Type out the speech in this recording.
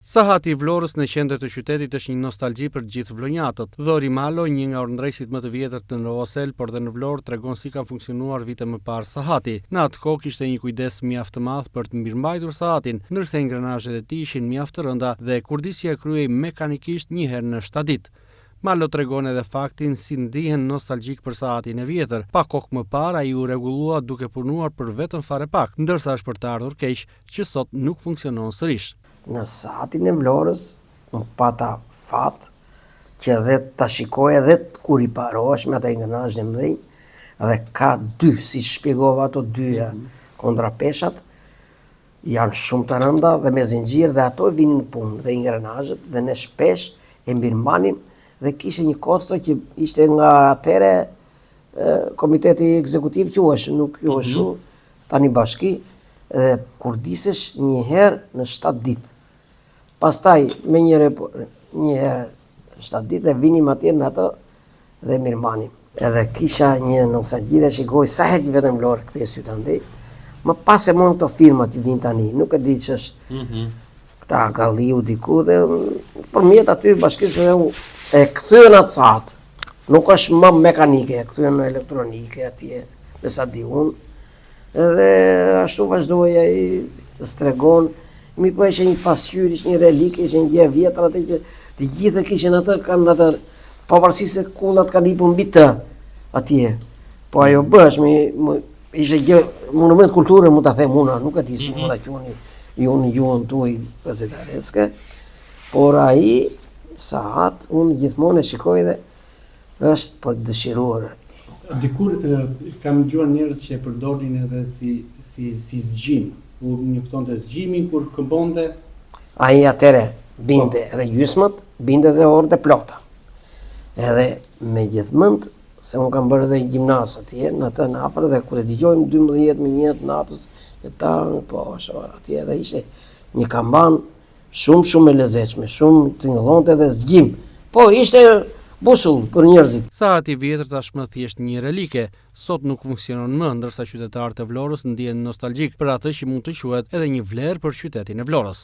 Sahati i Vlorës në qendër të qytetit është një nostalgji për të gjithë vlonjatët. Dhori Malo, një nga orëndrejësit më të vjetër të Novosel, por dhe në Vlorë, tregon si ka funksionuar vite më parë sahati. Në atë kohë kishte një kujdes mjaft të madh për të mirëmbajtur sahatin, ndërsa ingrenazhet e tij ishin mjaft të rënda dhe kurdisja kryhej mekanikisht një herë në 7 ditë. Malo tregon edhe faktin si ndihen nostalgjik për sahatin e vjetër. Pa kohë më parë ai u rregullua duke punuar për vetëm fare pak, ndërsa është për të ardhur keq që sot nuk funksionon sërish. Në sahatin e Vlorës më pata fat që edhe ta shikoj edhe kur i parohesh me ata ingrenazhe mëdhenj dhe ka dy, si shpjegova ato dyja kontrapeshat, janë shumë të rënda dhe me zinxhir dhe ato vinin në punë dhe ingrenazhet dhe ne shpesh e mbirmanim dhe kishte një kosto që ishte nga atëre komiteti ekzekutiv quhesh, nuk quhesh tani bashki, dhe kur disesh një herë në 7 ditë. Pastaj me një herë 7 ditë dhe vinim atje me ato dhe mirëmanim. Edhe kisha një nostalgji dhe shikoj sa herë që vetëm Vlorë kthej syt andej. Më pas e mon këto firmat që vinë tani, nuk e di që është këta Galliu diku dhe përmjet aty bashkisë dhe e kthyen atë sahat. Nuk është më mekanike, e kthyen në elektronike atje, me sa di unë. Edhe ashtu vazhdoj ai stregon, mi po ishte një pasqyrë, ishte një relik, ishte një gjë e vjetër atë që të gjithë kishin atë, kanë atë, pavarësisht se kullat kanë hipur mbi të atje. Po ajo bësh, ishte gjë, monument kulture mund ta them unë, nuk e di si mund ta quani ju në gjuhën tuaj gazetareske, por ai sahat unë gjithmonë e shikoj dhe është për të dëshiruar. Dikur kam dëgjuar njerëz që e përdorin edhe si zgjim. U njoftonte zgjimin kur këmbonte. Ai atëre binte edhe gjysmët, binte edhe orët e plota. Edhe me gjithmend se unë kam bërë edhe gjimnaz atje, në atë në afër dhe kur e dëgjojmë 12 me 1 natës, që po shora atje edhe ishte një kamban shumë e lezetshme, shumë tingëllonte edhe zgjim. Po ishte busull për njerëzit. Sahati i vjetër tashmë thjesht një relike, sot nuk funksionon më, ndërsa qytetarët e Vlorës ndihen nostalgjik për atë që mund të quhet edhe një vlerë për qytetin e Vlorës.